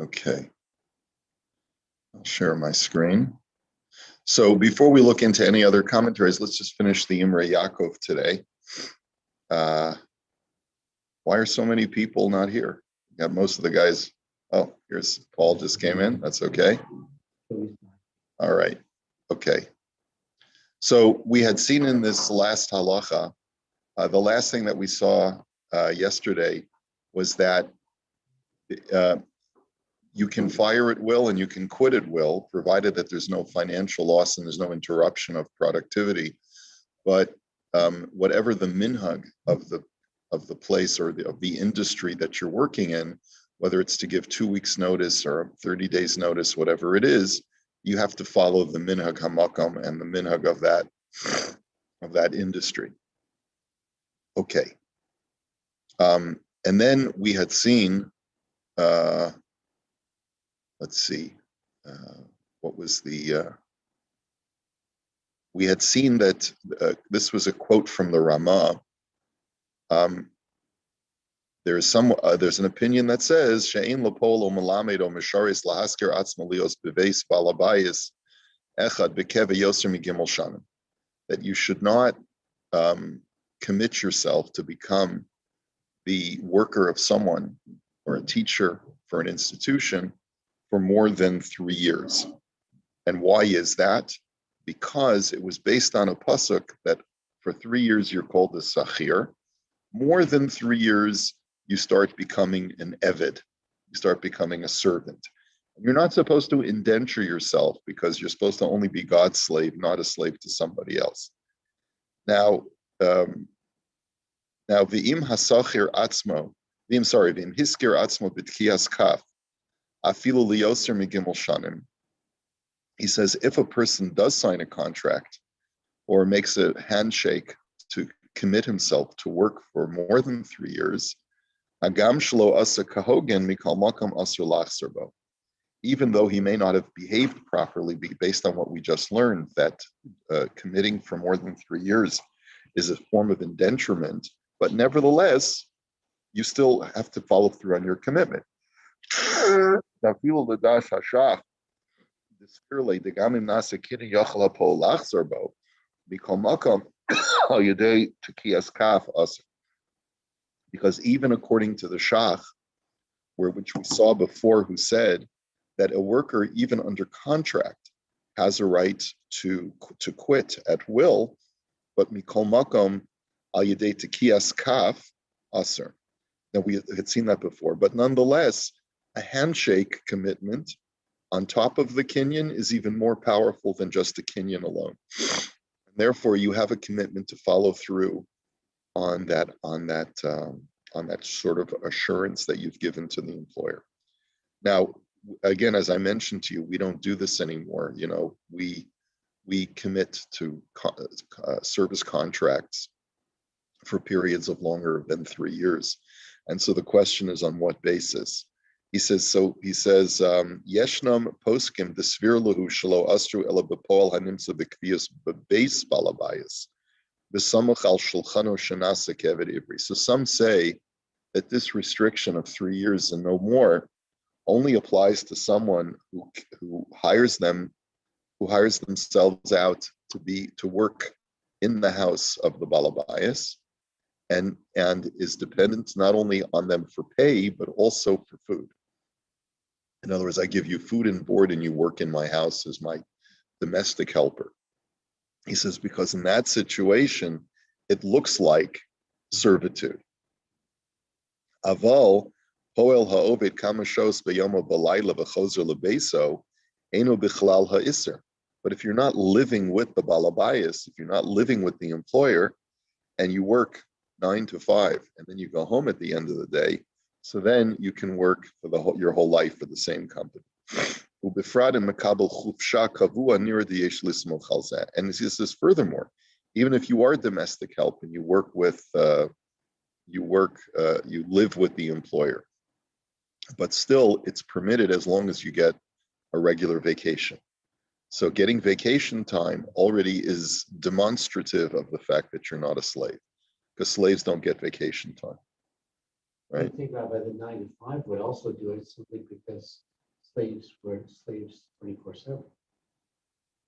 Okay, I'll share my screen. So before we look into any other commentaries, let's just finish the Imrei Yaakov today. Why are so many people not here? We got most of the guys. Oh, here's Paul just came in. That's okay. All right. Okay. So we had seen in this last halacha, the last thing that we saw yesterday was that you can fire at will and you can quit at will, provided that there's no financial loss and there's no interruption of productivity. But whatever the minhag of the place or of the industry that you're working in, whether it's to give 2 weeks notice or 30 days notice, whatever it is, you have to follow the minhag hamakam and the minhag of that industry. Okay. And then we had seen, let's see, what was the, we had seen that this was a quote from the Ramah. There's an opinion that says she'ein lapol o melamed o misharis lahasker atzma lios beveis balabayis echad bekeve yoser migimel shanim, that you should not commit yourself to become the worker of someone or a teacher for an institution for more than 3 years. And why is that? Because it was based on a pasuk that for 3 years you're called a sachir. More than 3 years, you start becoming an eved. You start becoming a servant. You're not supposed to indenture yourself because you're supposed to only be God's slave, not a slave to somebody else. Now, v'im hasachir atzmo, v'im hiskir atzmo b'tkiyas kaf, afilu liyoser migimel shanim. He says, if a person does sign a contract or makes a handshake to commit himself to work for more than 3 years, agam shelo asa kahogen mikal makam asur lachzor, even though he may not have behaved properly, based on what we just learned, that committing for more than 3 years is a form of indenturement, but nevertheless, you still have to follow through on your commitment. Because even according to the Shach, which we saw before, who said that a worker, even under contract, has a right to quit at will, but mikol makom al yedei tekiyas kaf aser. Now we had seen that before, but nonetheless, a handshake commitment on top of the kinyan is even more powerful than just the kinyan alone. And therefore, you have a commitment to follow through on that sort of assurance that you've given to the employer. Now, again, as I mentioned to you, we don't do this anymore. You know, we commit to service contracts for periods of longer than 3 years. And so the question is, on what basis? He says, Yeshnam poskim desvir lahu shelo astru ela bepol hanimsa bekvius bebeis balabayis b'samach al shulchano shenasa kevet ivri. So some say that this restriction of 3 years and no more only applies to someone who hires themselves out to work in the house of the balabayas, and is dependent not only on them for pay but also for food. In other words, I give you food and board and you work in my house as my domestic helper. He says, because in that situation, it looks like servitude. Aval poel ha'ovid kamashos b'yomo b'layla v'chozer lebeso eno b'chlal ha'isser. But if you're not living with the balabayas, if you're not living with the employer, and you work 9 to 5, and then you go home at the end of the day, so then you can work for your whole life for the same company. And he says, furthermore, even if you are domestic help and you live with the employer, but still it's permitted as long as you get a regular vacation. So getting vacation time already is demonstrative of the fact that you're not a slave, because slaves don't get vacation time. Right? I think, Rabbi, the 9 to 5 would also do it simply because slaves were slaves 24/7.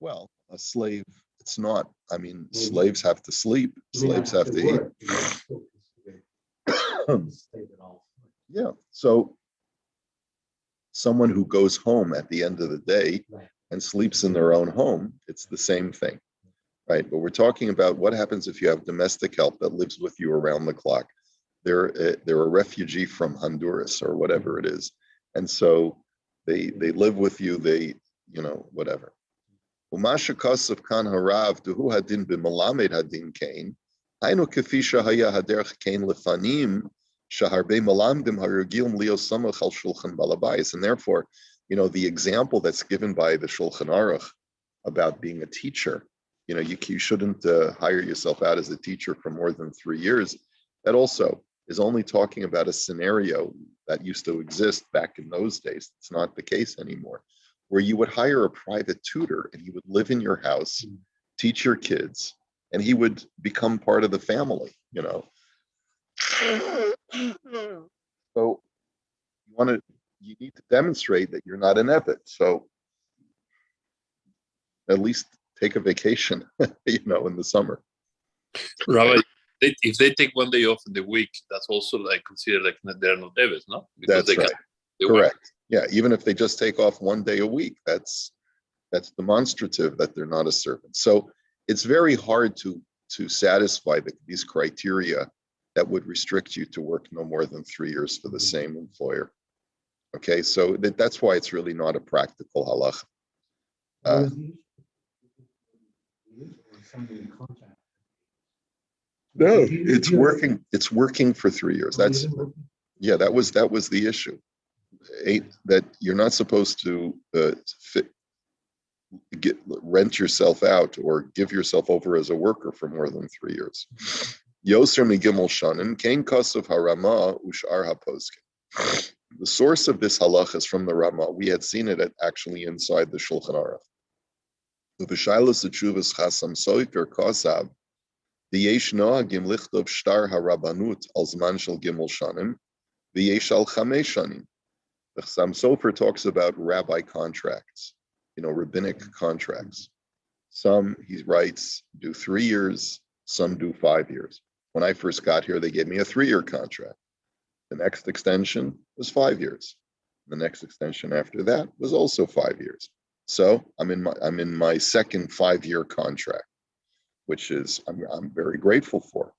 Well, a slave, it's not. I mean, Maybe. slaves have to sleep. Slaves have to work, eat. Still considered a slave at all. Yeah. So someone who goes home at the end of the day Right. and sleeps in their own home, it's the same thing, right? But we're talking about what happens if you have domestic help that lives with you around the clock. They're a refugee from Honduras or whatever it is, and so they live with you. They whatever. Umasha kasav kan harav duhu hadin b'malamed hadin kain. Hainu kefisha haya haderch kain lefanim shaharbe malamdim harugilm leo samach al shulchan balabais. And therefore, the example that's given by the Shulchan Aruch about being a teacher, you shouldn't hire yourself out as a teacher for more than 3 years. That also is only talking about a scenario that used to exist back in those days. It's not the case anymore, where you would hire a private tutor and he would live in your house, teach your kids, and he would become part of the family, So you need to demonstrate that you're not an Evid. So at least take a vacation, in the summer. Rabbi, if they take 1 day off in the week, that's also considered like they're not Eves, no? Because that's right. Correct. Yeah, even if they just take off 1 day a week, that's demonstrative that they're not a servant. So it's very hard to satisfy these criteria that would restrict you to work no more than 3 years for the same employer. Okay, so that's why it's really not a practical halach. No, it's working. It's working for 3 years. That was the issue. That you're not supposed to rent yourself out or give yourself over as a worker for more than 3 years. Yoser migimel shanim kain kasav harama ushar haposkin. The source of this halach is from the Rama. We had seen it actually inside the Shulchan Aruch. The V'shailas Tshuvas Chasam Sofer Kosav V'yesh nohagim lichtov shtar harabanut al zman shel gimel shanim v'yesh al chamesh shanim. The Chasam Sofer talks about rabbi contracts, rabbinic contracts. Some, he writes, do 3 years, some do 5 years. When I first got here, they gave me a 3-year contract. The next extension was 5 years. The next extension after that was also 5 years. So I'm in my second 5-year contract, which is I'm very grateful for.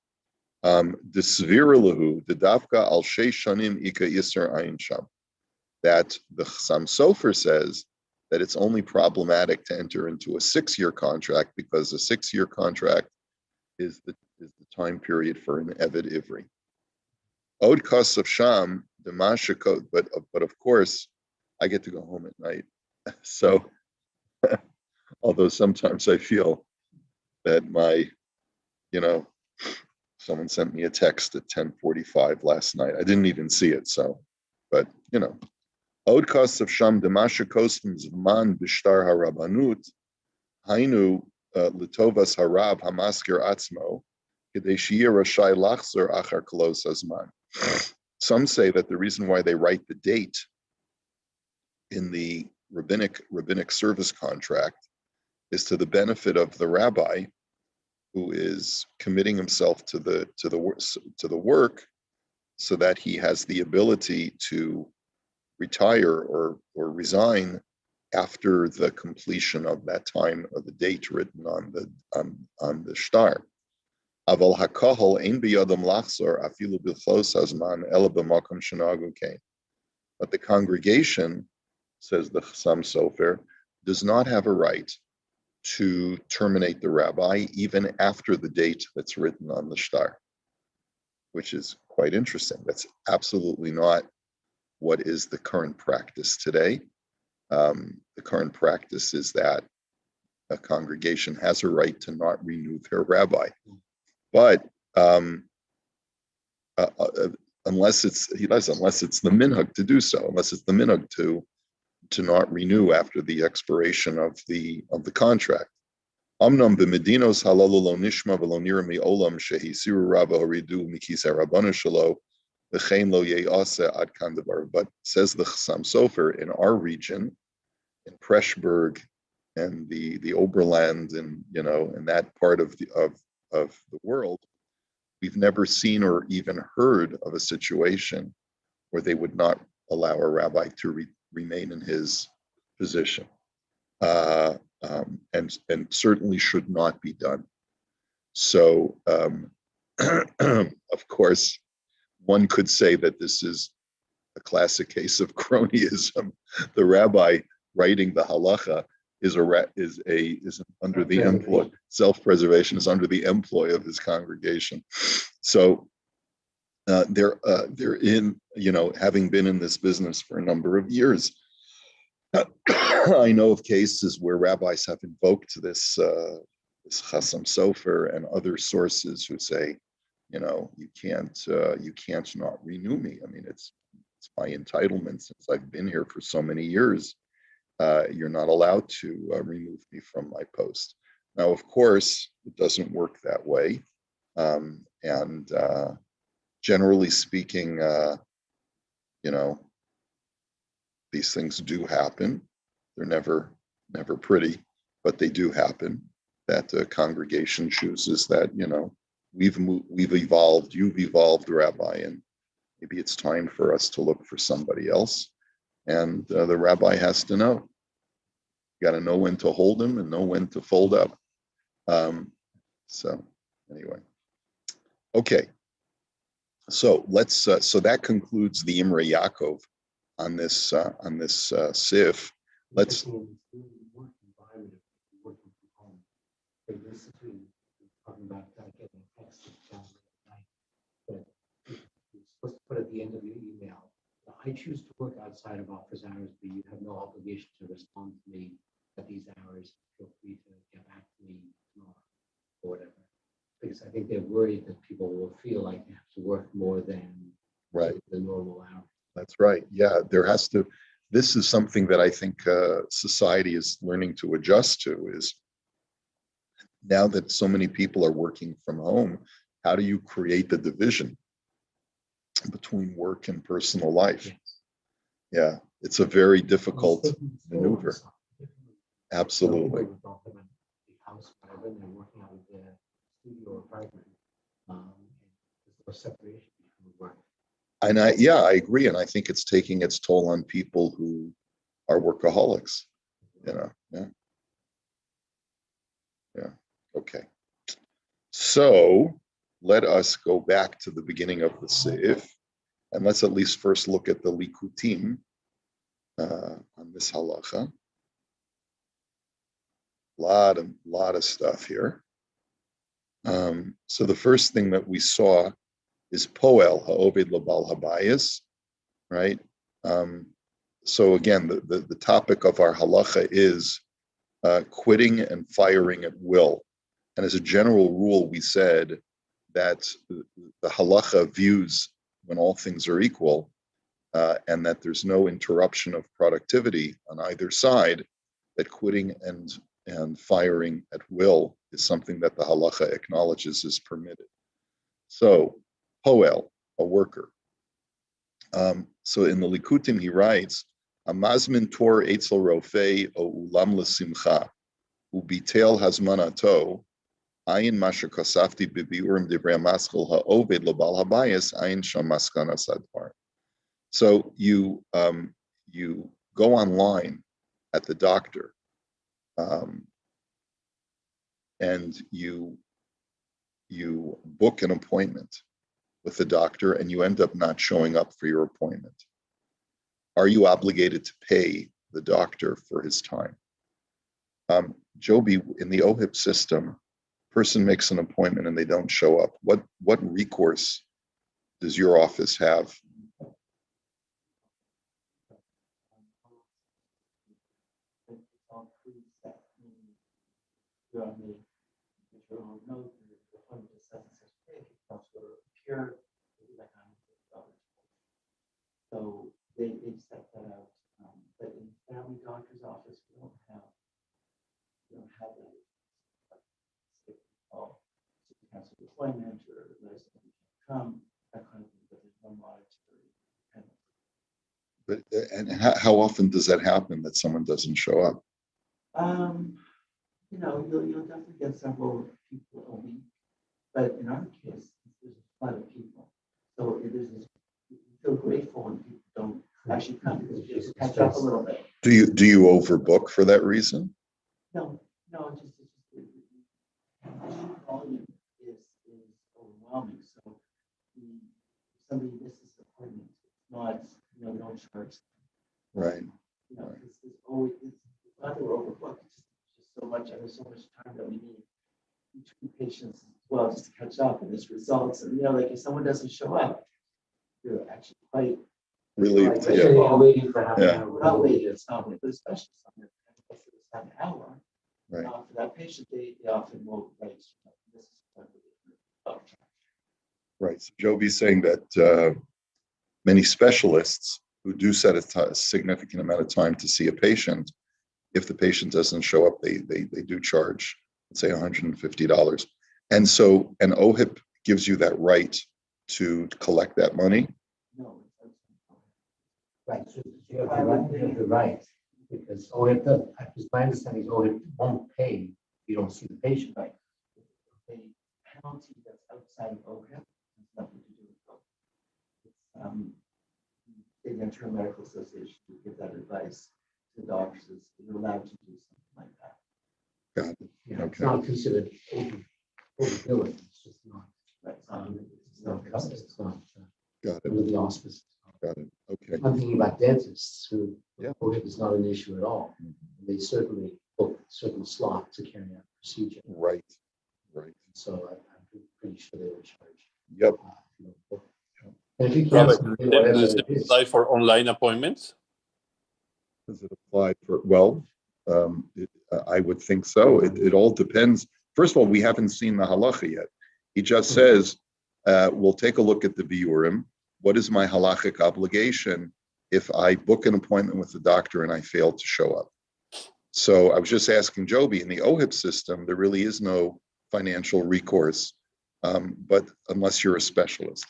The sviralahu, the dafka al shei shanim ika yisr ayin sham. That the Chasam Sofer says that it's only problematic to enter into a 6-year contract because a 6-year contract is the time period for an Eved Ivri. Od Kasav Sham, the Mashakot, but of course, I get to go home at night. So, although sometimes I feel that someone sent me a text at 10:45 last night. I didn't even see it. So, but Od Kasav Sham, the Mashakostim Zman Bishtar Harabanut, Hainu Litovas Harab Hamaskir Atzmo. Some say that the reason why they write the date in the rabbinic service contract is to the benefit of the rabbi who is committing himself to the work, so that he has the ability to retire or resign after the completion of that time of the date written on the shtar. Aval hakahol ein biyadam lachzor afilu b'chlos hazman ela b'makom shenagu kain. But the congregation, says the Chasam Sofer, does not have a right to terminate the rabbi even after the date that's written on the shtar, which is quite interesting. That's absolutely not what is the current practice today. The current practice is that a congregation has a right to not renew their rabbi. But unless it's the minhag to do so, unless it's the minhag to not renew after the expiration of the contract. Amnam b'medinos halalu lo nishma v'lo nira mi'olam shehisiru rabba horidu mikisa rabbanu shelo V'chein lo ye'aseh ad kan davar. But says the Chassam Sofer, in our region, in Preshburg and the Oberland, and in that part of the world, we've never seen or even heard of a situation where they would not allow a rabbi to remain in his position, and certainly should not be done. So, of course, one could say that this is a classic case of cronyism. The rabbi writing the halacha is under the employ. Self-preservation is under the employ of his congregation. So they're in, having been in this business for a number of years, I know of cases where rabbis have invoked this Chassam Sofer and other sources who say, you can't not renew me. I mean, it's my entitlement since I've been here for so many years. You're not allowed to remove me from my post. Now, of course, it doesn't work that way. And generally speaking, these things do happen. They're never pretty, but they do happen. That the congregation chooses that, we've evolved, you've evolved, Rabbi, and maybe it's time for us to look for somebody else. And the rabbi has to know. You got to know when to hold him and know when to fold up. So anyway, okay. So let's. So that concludes the Imrei Yaakov on this sif. Let's. They basically talking about getting a text at night, but you're supposed to put at the end of your email, I choose to work outside of office hours, but you have no obligation to respond to me at these hours. Feel free to get back to me tomorrow or whatever. Because I think they're worried that people will feel like they have to work more than the normal hours. That's right. Yeah, there has to. This is something that I think society is learning to adjust to. Is now that so many people are working from home, how do you create the division between work and personal life? Yes. Yeah, it's a very difficult maneuver. Absolutely. Some people don't live in the house, whatever, and they're working out of their studio apartment. There's no separation between work. And I agree, and I think it's taking its toll on people who are workaholics. Yeah. Okay. So let us go back to the beginning of the Seif, and let's at least first look at the Likutim on this halacha. Lot of stuff here. So the first thing that we saw is Poel ha'oved labal habayis, right? So again, the topic of our halacha is quitting and firing at will. And as a general rule, we said that the halacha views when all things are equal, and that there's no interruption of productivity on either side, that quitting and firing at will is something that the halacha acknowledges is permitted. So, Poel, a worker. So in the Likutim, he writes, Amazmin tor etzel rofei o ulam l'simcha, ubitel hazmanato, ayin masher kasafti bibiurim divrei maskul ha'oved l'bal habayis, ayin sham maskana sadvar. So you go online at the doctor, and you book an appointment with the doctor, and you end up not showing up for your appointment. Are you obligated to pay the doctor for his time? Joby, in the OHIP system, person makes an appointment and they don't show up. What recourse does your office have? So they set that out. But in family doctor's office, we don't have that. Cancel appointment or come, that kind of thing. But there's no monitoring. And how often does that happen that someone doesn't show up? You'll definitely get several people a week, but in our case, there's a lot of people. So you feel grateful when people don't actually come because you just catch up a little bit. Do you overbook for that reason? No, it's just the volume is overwhelming. So if somebody misses an appointment, it's not, we don't charge. Right. It's always, it's not that we're overbooked, it's just so much, and there's so much time that we need between patients as well, just to catch up and there's results. And, like if someone doesn't show up, you're actually quite Relieved. Waiting for half an hour. We're not waiting, it's not, but especially something if it's an hour. Right. For that patient, they often will write, this is what we're doing. Right. So Joby's saying that many specialists who do set a significant amount of time to see a patient, if the patient doesn't show up, they do charge, let's say $150. And so an OHIP gives you that right to collect that money. No. Right, so you have the right, because OHIP does, because my understanding is OHIP won't pay if you don't see the patient. Right. A penalty that's outside of OHIP has nothing to do with OHIP. The Internal Medical Association would give that advice to doctors, you're allowed to do something like that. Got it. Yeah, Okay. it's not considered overbilling, it's just not. Right. It's not covered, it's not Got it. under the auspices. Got it. Okay. I'm thinking about dentists who, Yeah. OHIP is not an issue at all. Mhm. They certainly book certain slot to carry out procedure. Right. So I'm pretty sure they would charge. Yep. And if you Robert, cancel, whatever does it it is. apply for online appointments? Does it apply for, well, I would think so. It all depends. First of all, we haven't seen the halacha yet. He just says, we'll take a look at the biurim. What is my halachic obligation if I book an appointment with the doctor and I fail to show up? So I was just asking Joby, in the OHIP system, there really is no financial recourse, but unless you're a specialist.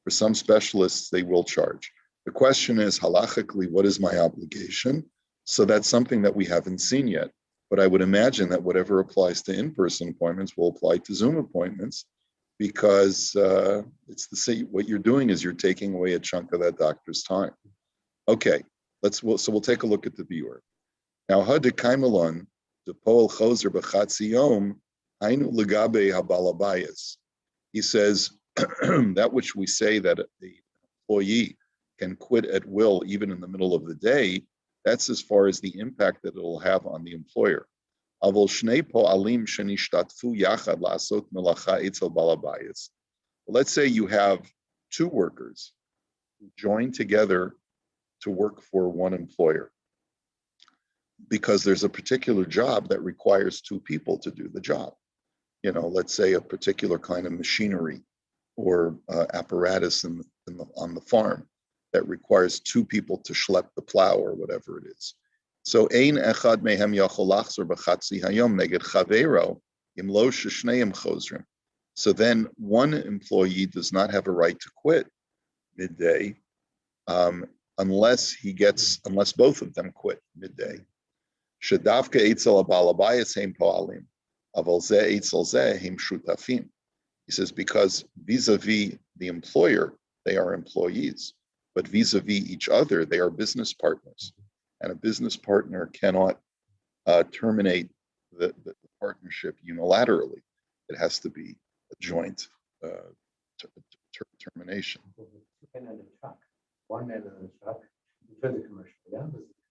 For some specialists, they will charge. The question is, halachically, what is my obligation? So that's something that we haven't seen yet. But I would imagine that whatever applies to in-person appointments will apply to Zoom appointments, because it's the same. What you're doing is you're taking away a chunk of that doctor's time. Okay, so we'll take a look at the biur. Now, hadekaimelon the poel choser b'chatzi yom hainu legabe habalabayas. He says that which we say that the employee can quit at will even in the middle of the day, that's as far as the impact that it will have on the employer. Avol shnei po'alim shenishtatfu yachad la'asot melacha etzel balabayas. Let's say you have two workers who join together to work for one employer because there's a particular job that requires two people to do the job. Let's say a particular kind of machinery or apparatus on the farm that requires two people to schlep the plow or whatever it is. So ein echad mehem yachol lachzor b'chatzi hayom neged chaveiro im lo sheshneim chozrim. So then one employee does not have a right to quit midday unless both of them quit midday. Shedavka eitzel abalabayas heim poalim, aval zeh eitzel zeh heim shutafim. He says, because vis-a-vis the employer, they are employees, but vis-a-vis each other, they are business partners. And a business partner cannot terminate the partnership unilaterally. It has to be a joint termination. Two men in a truck. One man in a truck. You've heard the commercial, yeah?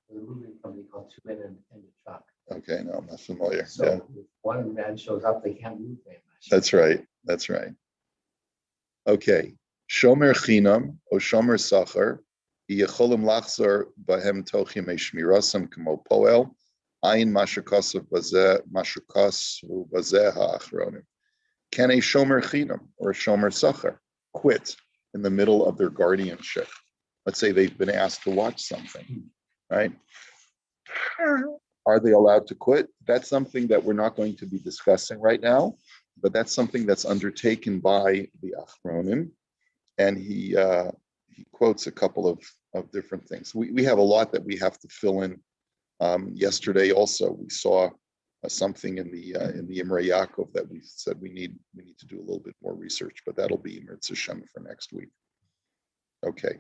There's a moving company called Two Men in a Truck. Okay, no, I'm not familiar. So Yeah. if one man shows up, they can't move very much. That's right. Okay. Shomer chinam o shomer sachar yicholim lachzor bahem tochim eshmirasam kamo poel ayin mashukasu bazeh ha'achronim. Can a shomer chinam or a shomer sachar quit in the middle of their guardianship? Let's say they've been asked to watch something, right? Are they allowed to quit? That's something that we're not going to be discussing right now, but that's something that's undertaken by the Achronim. And he quotes a couple of different things. We have a lot that we have to fill in. Yesterday also we saw something in the Imrei Yaakov that we said we need to do a little bit more research, but that'll be Mirza Shem for next week. Okay.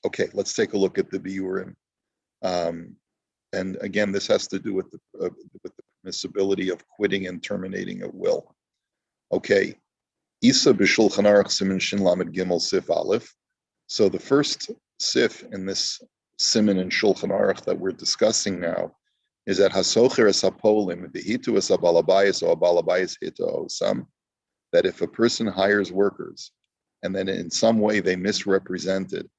Okay, let's take a look at the biurim. And again, this has to do with the permissibility of quitting and terminating at will. Okay, Isa b'Shulchan Aruch Siman Shin Lamed Gimel Sif Aleph. So the first sif in this siman in Shulchan Aruch that we're discussing now is that hasocher es hapolim v'hitu es abalabayis or abalabayis hito osam. That if a person hires workers and then in some way they misrepresented,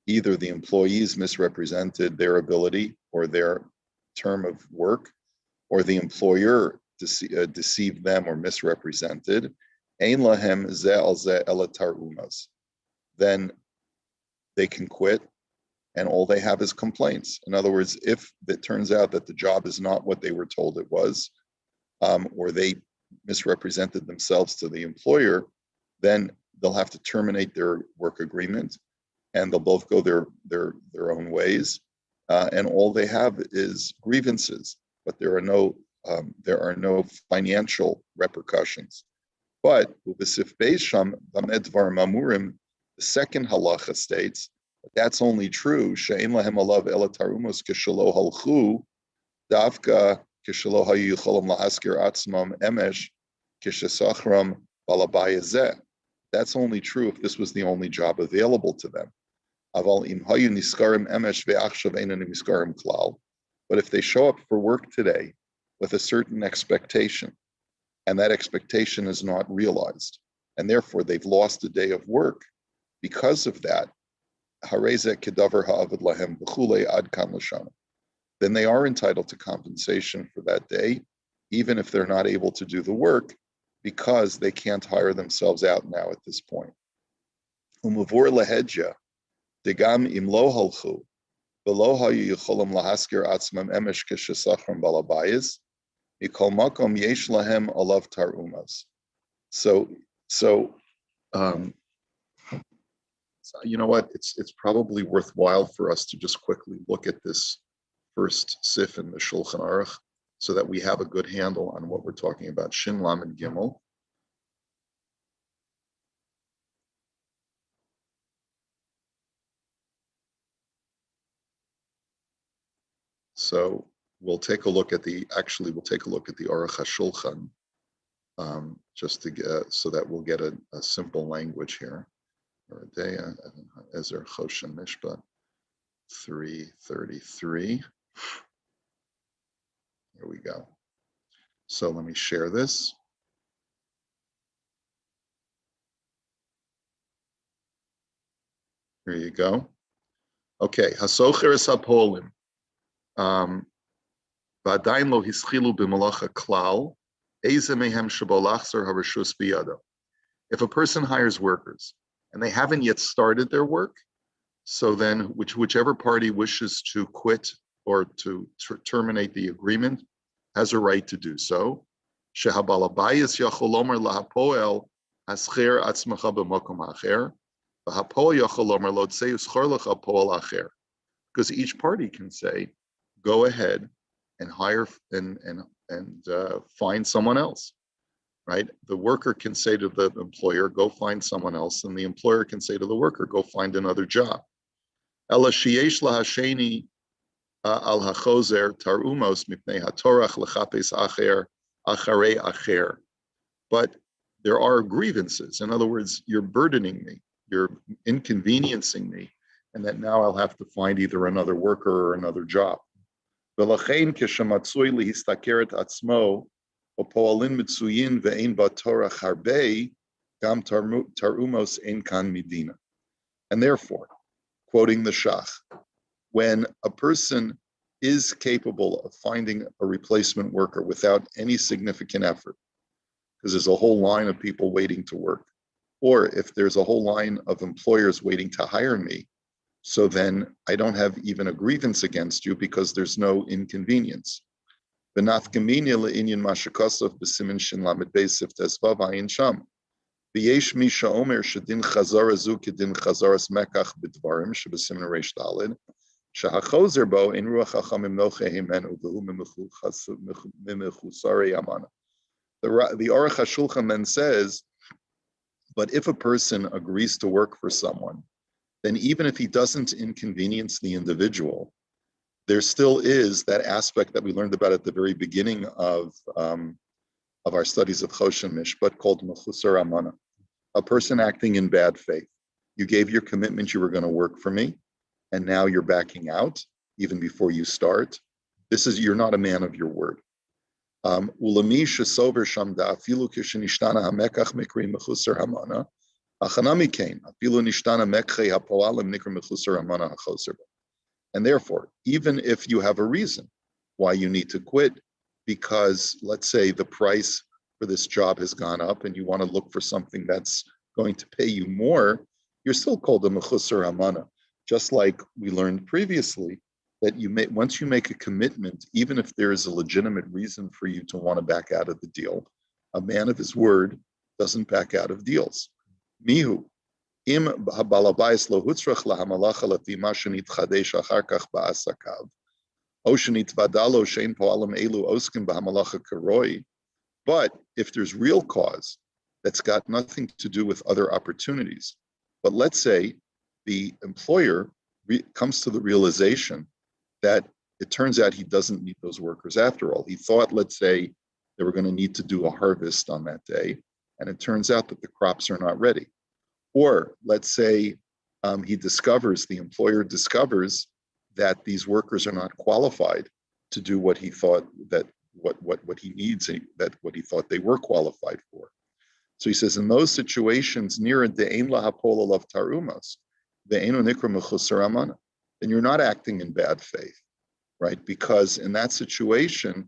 either the employees misrepresented their ability or their term of work, or the employer deceived them or misrepresented, ein lahem zeh al zeh ela tarumas, then they can quit, and all they have is complaints. In other words, if it turns out that the job is not what they were told it was, or they misrepresented themselves to the employer, then they'll have to terminate their work agreement, and they'll both go their own ways, and all they have is grievances. But there are no financial repercussions. But Ubisif Beisham Bamedvar Mamurim, the second halacha states that's only true. She'en lahem alav ela tarumos kishalo halchu davka kishalo hayu yicholam lahaskir atzmam emesh kishesachram balabayazeh. That's only true if this was the only job available to them. Aval im hayu niskarim emesh ve'achshav einan niskarim klal. But if they show up for work today with a certain expectation, and that expectation is not realized, and therefore they've lost a day of work because of that, then they are entitled to compensation for that day, even if they're not able to do the work, because they can't hire themselves out now at this point. So you know what? It's probably worthwhile for us to just quickly look at this first sif in the Shulchan Aruch, so that we have a good handle on what we're talking about. Shin Lamed Gimel. So we'll take a look at the Aruch HaShulchan, just to get, so that we'll get a simple language here. Ezer Choshen Mishpat 333. Here we go. So let me share this. Here you go. Okay, Hasocher es hapolim. V'adayin lo hischilu b'malacha klal, eze mehem shebolachzer harishus biyado. If a person hires workers and they haven't yet started their work, so then whichever party wishes to quit or to terminate the agreement has a right to do so. Shehabalabayis yachol omer lahapoel ascher atzmacha b'makom acher, v'hapoel yachol omer lo tzei uschor lecha poel acher. Because each party can say, go ahead and hire and find someone else. Right? The worker can say to the employer, go find someone else, and the employer can say to the worker, go find another job. Ela sheyesh lahasheni al hachozer tarumos mipnei hatorach lechapes acher acharei acher. But there are grievances. In other words, you're burdening me, you're inconveniencing me, and that now I'll have to find either another worker or another job. V'lachein keshamatzui lihistakeret atzmo opoalin mitzuyin ve'ein batorach harbei gam tarumos ein kan midina. And therefore, quoting the Shach, when a person is capable of finding a replacement worker without any significant effort, because there's a whole line of people waiting to work, or if there's a whole line of employers waiting to hire me, So then I don't have even a grievance against you because there's no inconvenience. V'nafkamina le'inyan mashakosov b'simin shin lamed beis siftes vav ayin sham. V'yesh misha omer shedin chazara zu kedin chazaras mekach b'dvarim sheb'simin reish dalid. Shahachozer bo in ruach hachamim noche himenu v'hu mimechusare amana. The Aruch HaShulchan then says, but if a person agrees to work for someone, then even if he doesn't inconvenience the individual, there still is that aspect that we learned about at the very beginning of our studies of Choshen Mishpat called Mechusar Amana, a person acting in bad faith. You gave your commitment you were going to work for me, and now you're backing out even before you start. You're not a man of your word. Ulami shesover shamda afilu kishenishtana hamekach mikri mechusar hamana achanami kain afilu nishtana mekche hapoalim nikri mechusar hamana hachoser. And therefore, even if you have a reason why you need to quit, because let's say the price for this job has gone up and you want to look for something that's going to pay you more, you're still called a mechusar hamana. Just like we learned previously, that once you make a commitment, even if there is a legitimate reason for you to want to back out of the deal, a man of his word doesn't back out of deals. Mihu, im balabais lo hutzrach lahamalacha lafi ma shenitchadesh achar kach ba'asakav, o shenitvadalo shein po'alam elu oskin b'hamalacha karoi. But if there's real cause that's got nothing to do with other opportunities, but let's say the employer comes to the realization that it turns out he doesn't need those workers after all. He thought, let's say, they were going to need to do a harvest on that day, and it turns out that the crops are not ready. Or let's say the employer discovers that these workers are not qualified to do what he thought that what he needs, that what he thought they were qualified for. So he says, in those situations, near de'ein lahapol alav tarumas, de'einu nikra mechusar amana, then you're not acting in bad faith, right? Because in that situation,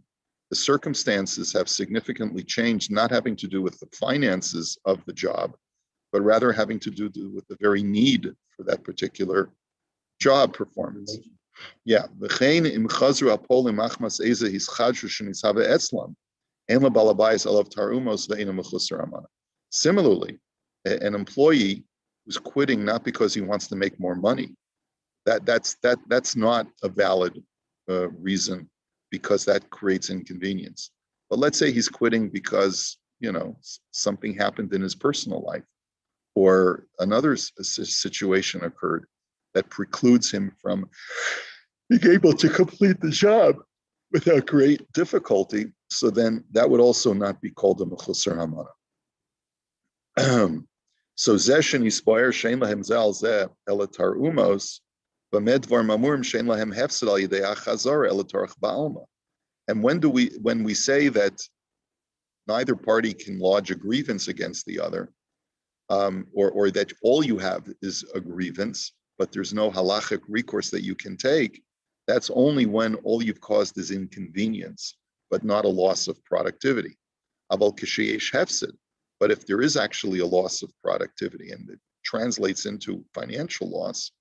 the circumstances have significantly changed, not having to do with the finances of the job, but rather having to do with the very need for that particular job performance. Yeah. Similarly, an employee who's quitting not because he wants to make more money, that's not a valid reason, because that creates inconvenience. But let's say he's quitting because something happened in his personal life, or another situation occurred that precludes him from being able to complete the job without great difficulty. So then that would also not be called a mechusar hamana. So zeshen ispire shein lahem zal zeh elatar umos. And when we say that neither party can lodge a grievance against the other, or that all you have is a grievance, but there's no halachic recourse that you can take, that's only when all you've caused is inconvenience, but not a loss of productivity. But if there is actually a loss of productivity and it translates into financial loss,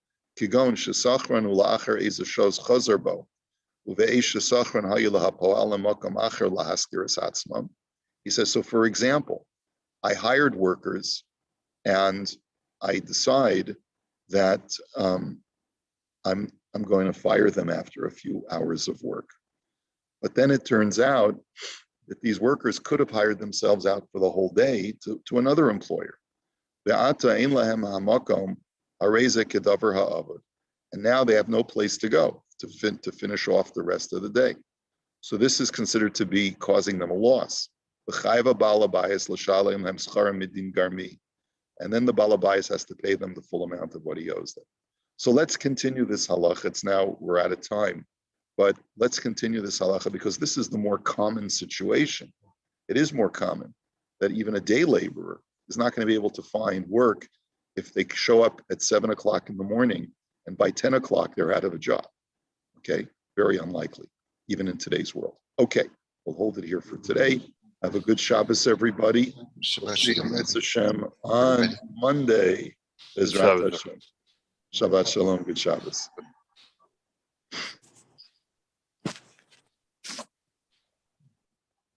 Kigon shesachran ulaacher eza shows chazer bo, uveish shesachran hayulaha poal lemakam acher lahaskiras atzmam. He says, so for example, I hired workers and I decide that I'm going to fire them after a few hours of work. But then it turns out that these workers could have hired themselves out for the whole day to another employer. And now they have no place to go to finish off the rest of the day. So this is considered to be causing them a loss. And then the balabayas has to pay them the full amount of what he owes them. So let's continue this halacha. We're out of time, but let's continue this halacha because this is the more common situation. It is more common that even a day laborer is not going to be able to find work if they show up at 7 o'clock in the morning and by 10 o'clock they're out of a job. Okay, very unlikely, even in today's world. Okay, we'll hold it here for today. Have a good Shabbos, everybody. Hashem on Monday. Bezrat Hashem. Shabbat shalom. Good Shabbos.